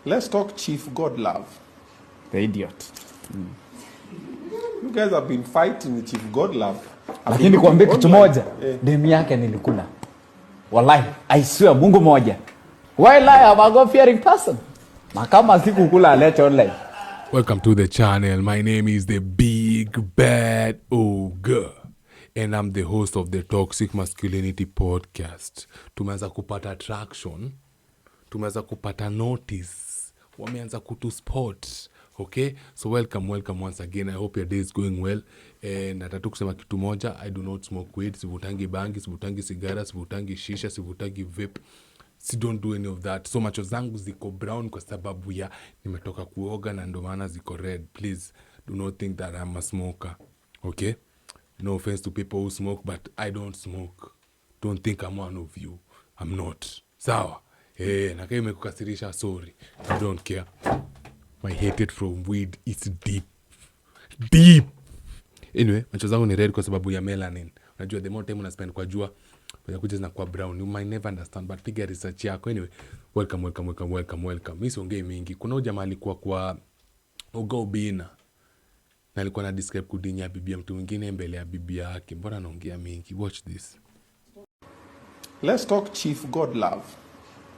Let's talk Chief Godlove. The idiot. You guys have been fighting with Chief Godlove. Lakini kuambia kitu moja, demu yake nilikula. Wallahi, I swear Mungu moja. Why lie about God fearing person? Na kama sikukula alete online. Welcome to the channel. My name is the Big Bad Ogre. And I'm the host of the Toxic Masculinity Podcast. Tumeanza kupata traction. Tumeanza kupata notice. Wameanza kutu spot. Okay? So welcome once again. I hope your day is going well. And nataka kusema kitu moja. I do not smoke weed. Sivutangi bangi, sivutangi sigara, sivutangi shisha, sivutangi vape. Don't do any of that. So macho zangu ziko brown kwa sababu ya nimetoka kuoga na ndo maana ziko red. Please do not think that I'm a smoker. Okay? No offense to people who smoke, but I don't smoke. Don't think I'm one of you. I'm not. Sawa? Na kama imekukasirisha, sorry. I don't care. My hatred from weed is deep. Deep. Anyway, macho zangu ni red kwa sababu ya melanin. Unajua the more time una spend kwa jua, kuja zinakuwa brown. You might never understand, but piga research yako. Anyway, welcome. Mimi siongei mingi. Kuna jamaa alikuwa kwa obinna. Na alikuwa na describe kudinya bibi ya mtu mwingine mbele ya bibi yake. Mbona anaongea mingi? Watch this. Let's talk Chief Godlove.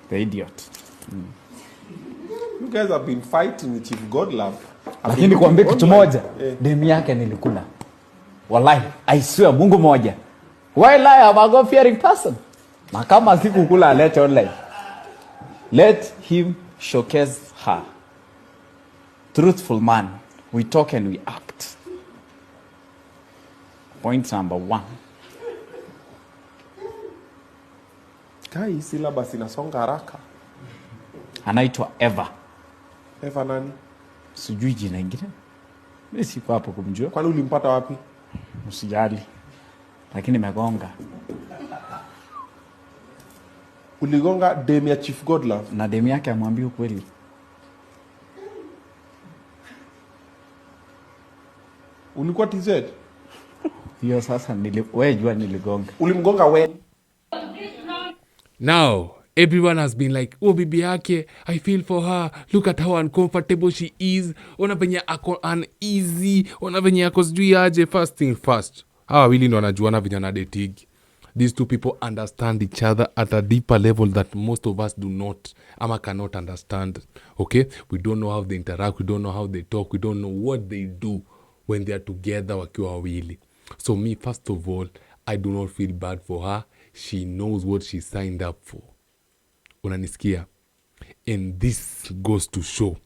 The idiot. You guys have been fighting with Chief Godlove. Lakini kuambia kitu moja, demu yake nilikula. Wallahi, I swear Mungu moja. Why lie about God fearing person? Na kama sikukula alete online. Let him showcase her. Truthful man. We talk and we act. Point number 1. Kai syllabus inasonga haraka. Anaitwa Eva. Eva nani? Sijui jina ingine. Mimi siko hapo kumjua. Kwani ulimpata wapi? Usijali. Lakini nimegonga. Uligonga demu ya Chief Godlove? Na demu yake amwambia ukweli. Ulikuwa TZ? Hiyo sasa wewe jua niligonga. Ulimgonga wewe? Now, everyone has been like, oh bibi yake, I feel for her. Look at how uncomfortable she is. Ona venye ako uneasy. Ona venye ako sijui aje. First thing first. Hawa wili ndo wanajuana venye na dating. These two people understand each other at a deeper level that most of us do not ama cannot understand. Okay? We don't know how they interact. We don't know how they talk. We don't know what they do when they are together wakiwa wawili. So me, first of all, I do not feel bad for her. She knows what she signed up for. Unanisikia? And this goes to show.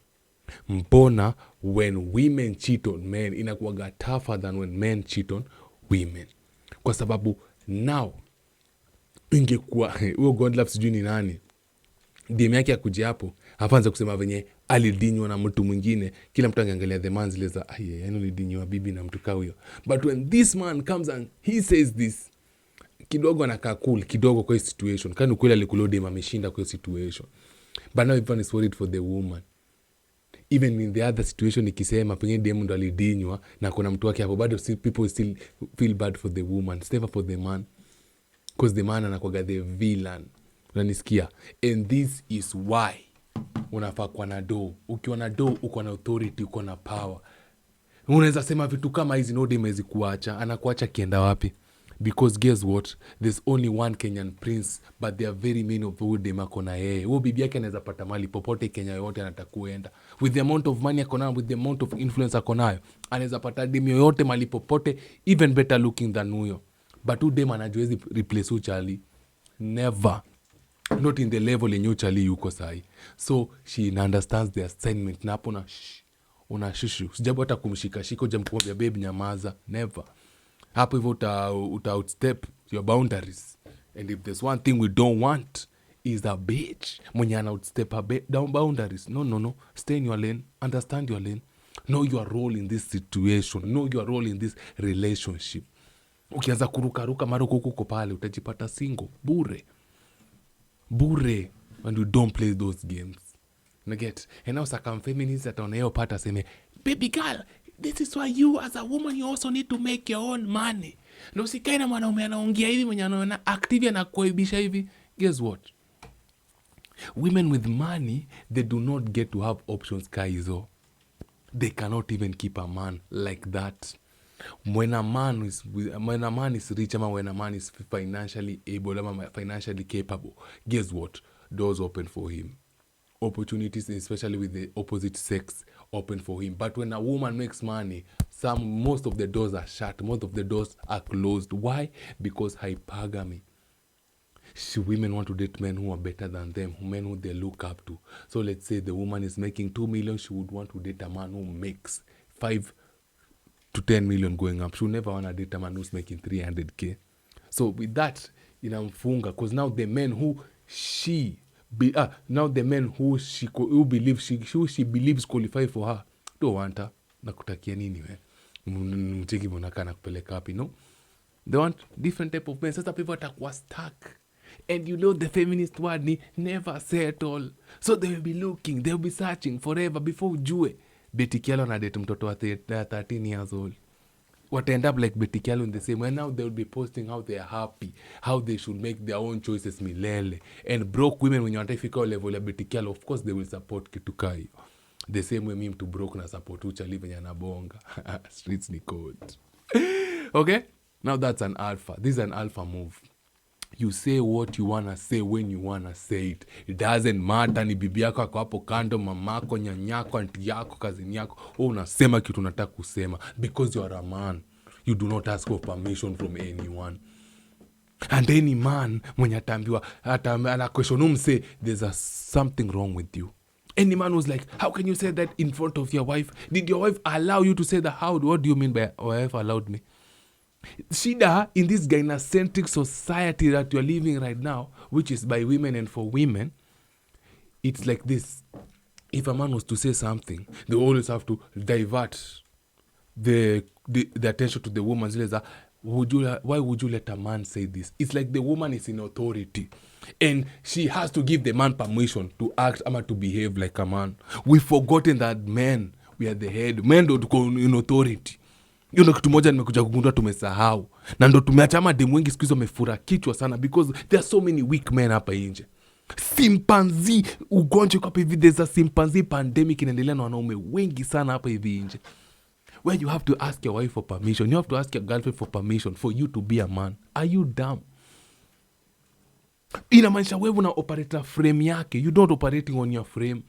Mbona when women cheat on men, inakuwaga tougher than when men cheat on women. Kwa sababu now, ingekuwa, huyo Godlove sijui ni nani, demu yake akuje hapo, hafanza kusema venye alidinywa na mtu mwingine, kila mtu angeangalia the man zile za, yani ulidinywa bibi na mtu kaa huyo. But when this man comes and he says this, kidogo anakaa cool, kidogo kwa hii situation. Kani ukweli alikuwa demu ameshinda kwa hii situation. But now everyone is worried for the woman. Even in the other situation, ikisema pengine demu ndo alidinywa na kuna mtu wake hapo, bado people still feel bad for the woman. It's never for the man. Because the man anakuwaga the villain. Unanisikia? And this is why unafaa kuwa na do. Ukiwa na do, uko na authority, uko na power. Unaweza sema vitu kama hizi, no dem hawezi kuacha. Anakuacha kienda wapi? Because guess what? There's only one Kenyan prince, but there are very many of who dem ako na yeye. Huyo bibi yake anaweza pata mali popote Kenya yote anataka kuenda. With the amount of money ako nayo, with the amount of influence ako nayo, anaweza pata dem yoyote mali popote, even better looking than huyo. But who dem anajuezi replace uchali? Never. Not in the level yenye uchali yuko sahi. So she understands the assignment. Na hapo unashushu. Sijabu hata kumshika jamkumwambia babe nyamaza. Never. Hapo hivyo uta outstep your boundaries. And if there's one thing we don't want is a bitch mwenye ana outstep down boundaries. No. Stay in your lane. Understand your lane. Know your role in this situation. Know your role in this relationship. Ukianza kuruka mara kuko pale utajipata single bure and you don't play those games. You get? And now some feminists that on hiyo pata seme, baby girl, this is why you as a woman you also need to make your own money. Na usikae na mwanaume anaongea hivi mwenye anaona active na kuaibisha hivi. Guess what? Women with money, they do not get to have options kaizo. They cannot even keep a man like that. When a man is rich, ama when a man is financially able, ama financially capable, guess what? Doors open for him. Opportunities, especially with the opposite sex, open for him. But when a woman makes money, most of the doors are shut. Most of the doors are closed. Why? Because hypergamy. Women want to date men who are better than them, men who they look up to. So let's say the woman is making 2 million, she would want to date a man who makes 5 to 10 million going up. She would never want to date a man who's making 300k. So with that, inamfunga, because now the men who she believes qualify for her don't want her. Nakutakia nini we? Mcheki monaka na kupeleka wapi, no? They want different type of men. Sasa people watakuwa stuck. And you know the feminist word ni never settle. So they will be looking, they will be searching forever before ujue. Betty Kialo na date mtoto wa 13 years old. What end up like Betty Kialo in the same way. Now they will be posting how they are happy, how they should make their own choices milele. And broke women, when you want to figure level ya Betty Kialo, of course they will support kitu kai. The same way mimi to broke na support uchali venye anabonga. Streets ni code. Okay? Now that's an alpha. This is an alpha move. You say what you wanna say when you wanna say it. It doesn't matter ni bibi yako ako hapo kando, mamako, nyanyako, aunti yako, kazini yako. Unasema kitu unataka kusema because you are a man. You do not ask for permission from anyone. And any man mwenye atambiwa ana question say there's something wrong with you. Any man was like, how can you say that in front of your wife? Did your wife allow you to say that? How? What do you mean by wife allowed me? Shida in this gynocentric society that you're living right now, which is by women and for women, it's like this. If a man was to say something, they always have to divert the attention to the woman. Why would you let a man say this? It's like the woman is in authority and she has to give the man permission to act or to behave like a man. We've forgotten that men, we are the head. Men don't go in authority. Ndo kitu moja nimekuja kugundua tumesahau. Na ndo tumeacha mademu wengi siku hizo wamefura kichwa sana because there are so many weak men hapa nje. Simpanzi, ugonjwa kwa hivi, there's a simpanzi pandemic inaendelea na wanaume wengi sana hapa hivi nje. Where you have to ask your wife for permission. You have to ask your girlfriend for permission for you to be a man. Are you dumb? Inamaanisha wewe una operate frame yake. You don't operating on your frame.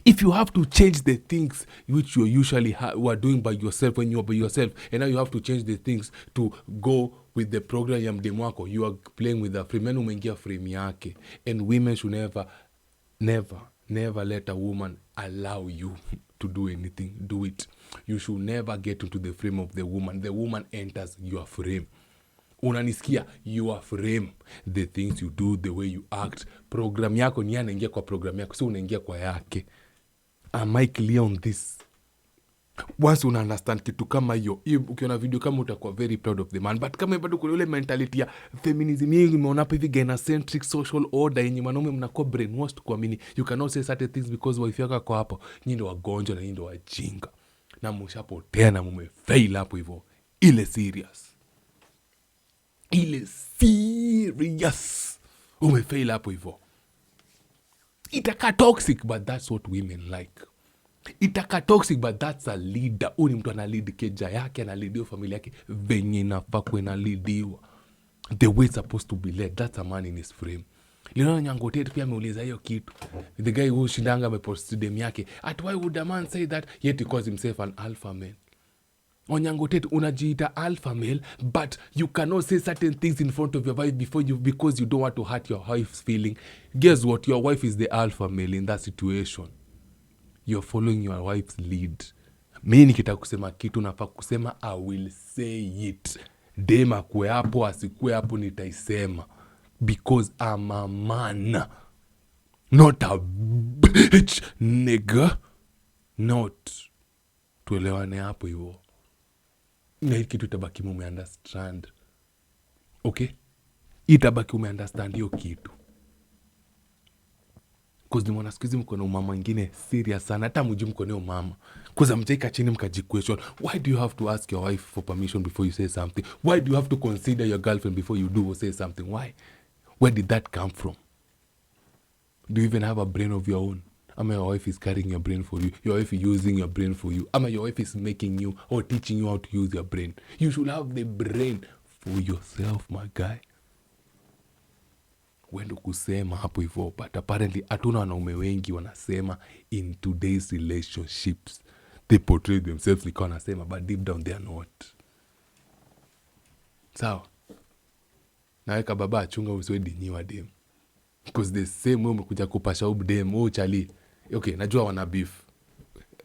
If you have to change the things which you usually were doing by yourself when you are by yourself, and now you have to change the things to go with the program ya mdemu wako, you are playing with the frame. Men umeingia frame yake. And women should never let a woman allow you to do anything. Do it. You should never get into the frame of the woman. The woman enters your frame. Unanisikia? Your frame. The things you do, the way you act. Program yako ni anaingia kwa program yako, so unaingia kwa yake. Am I clear on this? Once una understand kitu kama hiyo, ukiona video kama utakuwa very proud of the man. But kama bado kuna ile mentality ya feminism hii imeona hapa hivi gynocentric social order yenye wanaume mnakuwa brainwashed kuamini you cannot say certain things because wife yako kwa hapo. Nyinyi ndio wagonjwa na nyinyi ndio wajinga. Na mshapotea na mmefail hapo hivyo. Ile serious. Umefail hapo hivyo. Itaka toxic, but that's what women like. Itaka toxic, but that's a leader. Uni mtu ana lead keja yake, ana lead familia yake venye inafaa kuwa na leadiwa. The way it's supposed to be led. That's a man in his frame. Lino Nyangote pia ameuliza hiyo kitu. The guy who shindanga amepost dem yake. At why would a man say that? Yet he calls himself an alpha male. Onyangote unajiita alpha male, but you cannot say certain things in front of your wife because you don't want to hurt your wife's feeling. Guess what? Your wife is the alpha male in that situation. You're following your wife's lead. Mimi nikitaka kusema kitu nafaa kusema I will say it. Dema kwe hapo asikwe hapo nitaisema. Because I'm a man. Not a bitch nigga. Not. Tuelewane hapo hivyo. Na hii kitu itabaki umeunderstand. Okay? Itabaki umeunderstand hiyo kitu. Because nimeona siku hizi mko na umama mwingine serious sana. Hata mjui mko na umama. Because amtaika chini mkajiquestion. Why do you have to ask your wife for permission before you say something? Why do you have to consider your girlfriend before you do or say something? Why? Where did that come from? Do you even have a brain of your own? Ama your wife is carrying your brain for you. Your wife is using your brain for you. Ama your wife is making you or teaching you how to use your brain. You should have the brain for yourself, my guy. Wendo kusema hapo hivyo, but apparently hatuna wanaume wengi wanasema in today's relationships. They portray themselves like wanasema, but deep down they are not. Sawa. Naweka baba achunga usiwedi nyiwa dem. Because the same way umekuja kupasha ubu dem, chali. Okay, najua wana beef.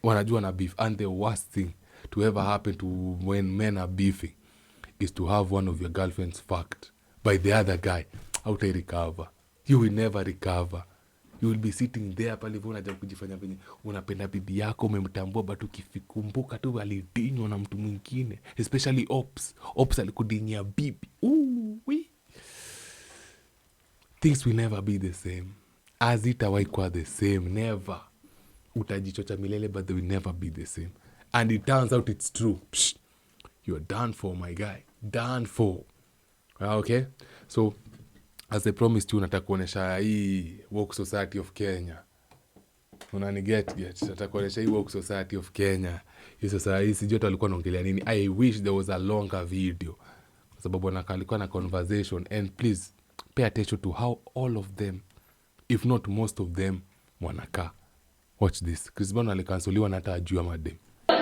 Wanajua na beef. And the worst thing to ever happen to when men are beefing is to have one of your girlfriends fucked by the other guy. How to recover? You will never recover. You will be sitting there pale hivyo unaja kujifanya venye unapenda bibi yako, umemtambua but ukifikumbuka tu alidinywa na mtu mwingine, especially ops alikudinyia bibi. Things will never be the same. As itawahi kuwa the same, never. Utajichocha milele, but they will never be the same. And it turns out it's true. Psh, you're done for, my guy. Done for. Okay? So, as I promised you, nataka kuonesha hii woke society of Kenya. Unaniget. Nataka kuonesha hii woke society of Kenya. Hii society, sijui hata walikuwa wanaongelea nini. I wish there was a longer video. Kwa sababu alikuwa na conversation. And please, pay attention to how all of them, if not most of them, wanakaa. Watch this. Chris Brown alikansoliwa na hata ajua madem.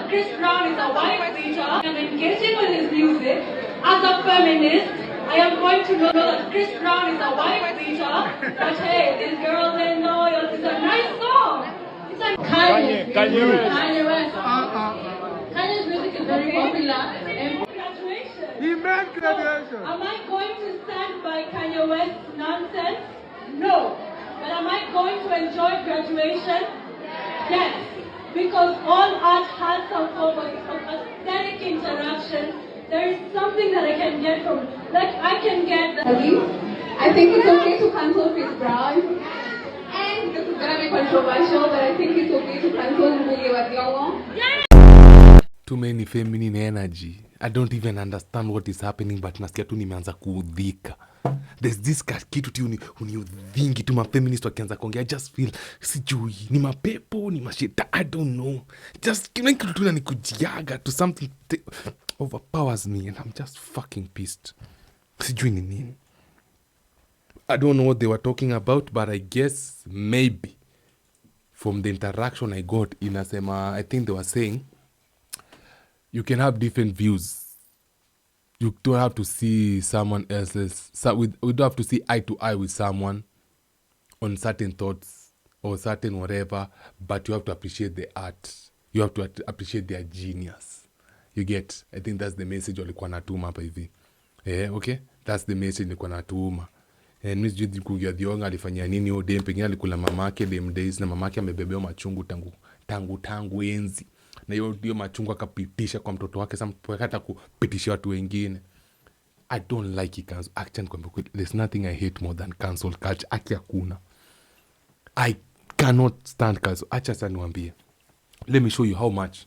Chris Brown is a white preacher. I'm engaging with his music. As a feminist, I am going to know that Chris Brown is a white preacher. But hey, these girls ain't loyal. It's a nice song. It's a Kanye West. Kanye's music is very popular. Graduation. He meant graduation. Am I going to stand by Kanye West's nonsense? No. But am I going to enjoy graduation? Yes. Because all art has some form of aesthetic interaction. There is something that I can get from, like I can get the... I think it's okay to cancel Chris Brown. And this is going to be controversial, but I think it's okay to cancel Mbugi wa Thiong'o. Too many feminine energy. I don't even understand what is happening, but nasikia tu nimeanza kuudhika. There's this kitu tu uniudhingi tu mafeminist wakianza kuongea. I just feel, sijui, ni mapepo, ni mashita, I don't know. Just kila kitu tu nikujiaga to something overpowers me and I'm just fucking pissed. Sijui ni nini. I don't know what they were talking about, but I guess maybe from the interaction I got inasema, I think they were saying, you can have different views. You don't have to see someone else's... we don't have to see eye to eye with someone on certain thoughts or certain whatever, but you have to appreciate the art. You have to appreciate their genius. You get? I think that's the message walikuwa natuma hapa hivi. Okay? That's the message walikuwa natuma. And Miss Judy Kugia Thiong'o alifanyia nini o dem, pengine alikula mamake dem days na mamake amebebea machungu tangu enzi. Na hiyo machungu akapitisha kwa mtoto wake, hata kupitisha watu wengine. I don't like it cancel. Actually, there's nothing I hate more than cancel culture. Aki hakuna. I cannot stand cancel. Acha sasa niwaambie. Let me show you how much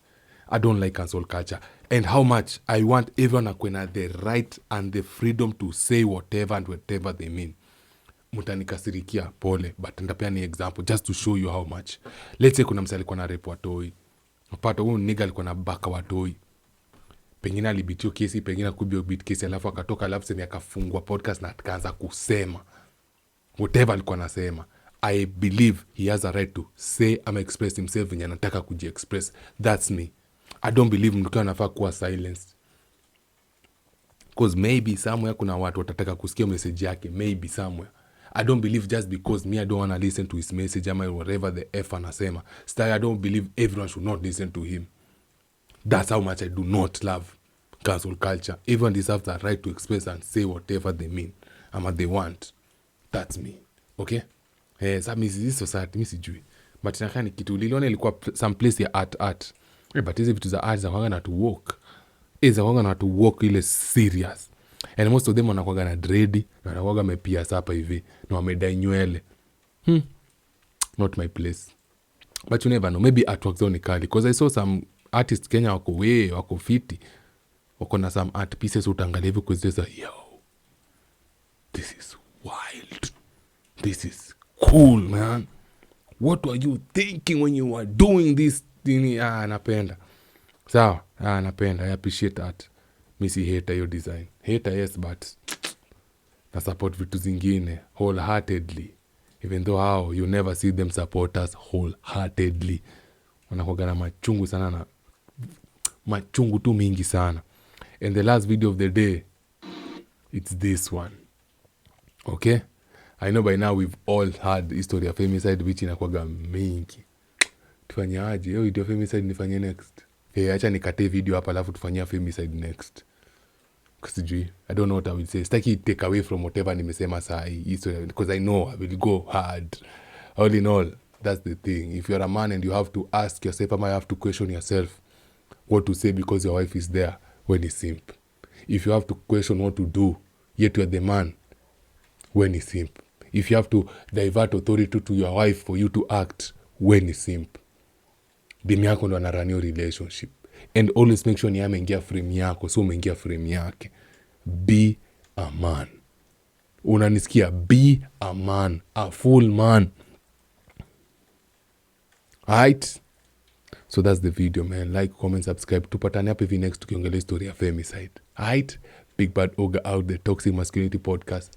I don't like cancel culture and how much I want everyone akuwe the right and the freedom to say whatever and whatever they mean. Mutanikasirikia pole, but nitapea ni example just to show you how much. Let's say kuna msali alikuwa na rape watoi. Mpata huyu nigga alikuwa na baka watoi. Pengine alibitio kesi, pengine akubio bit kesi, alafu akatoka, alafu sema akafungwa podcast na akaanza kusema whatever alikuwa anasema. I believe he has a right to say ama express himself venye anataka kuji-express. That's me. I don't believe mtu anafaa kuwa silenced. Because maybe somewhere kuna watu watataka kusikia message yake. Maybe somewhere. I don't believe just because me I don't want to listen to his message ama whatever the F anasema. Still, I don't believe everyone should not listen to him. That's how much I do not love cancel culture. Everyone deserves the right to express and say whatever they mean ama they want. That's me. Okay? Sasa this society, mi sijui. But nakani kitu liliona ilikuwa some place ya art. But hizi vitu za art za kwanga na to walk. Za kwanga na to walk ile serious. And most of them wanakuwaga na dread na wanakuwaga mepia hapa hivi na wamedai nywele. Not my place. But you never know. Maybe artwork zao ni kali. Because I saw some artists Kenya wako fiti. Wako na some art pieces utangalia hivi kuzeza, yo, this is wild. This is cool, man. What were you thinking when you were doing this thing? Napenda. Sawa, napenda. I appreciate that. Mi si hater your design. Hater, yes, but na support vitu zingine wholeheartedly. Even though how you never see them support us wholeheartedly. Wanakuwaga na machungu sana na machungu tu mingi sana. And the last video of the day, it's this one. Okay? I know by now we've all heard the history of femicide, which inakuwaga mingi. Tufanye aje? Yo video femicide nifanye next. Acha nikate video hapa alafu tufanyia femicide next. Kusijui. I don't know what I will say. Sitaki take away from whatever nimesema saa hii history, because I know I will go hard. All in all, that's the thing. If you're a man and you have to ask yourself, you have to question yourself what to say because your wife is there, when is simp. If you have to question what to do, yet you're the man, when is simp. If you have to divert authority to your wife for you to act, when is simp. Demi yako ndo anarun your relationship. And always make sure ni ameingia frame yako, so umeingia frame yake. Be a man. Unanisikia? Be a man. A full man. Alright? So that's the video, man. Like, comment, subscribe. Tupatane hapo hivi next tukiongelea story ya femicide. Alright? Big Bad Ogre out, the Toxic Masculinity Podcast.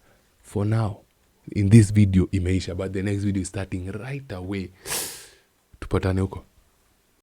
For now, in this video imeisha, but the next video is starting right away. Tupatane huko.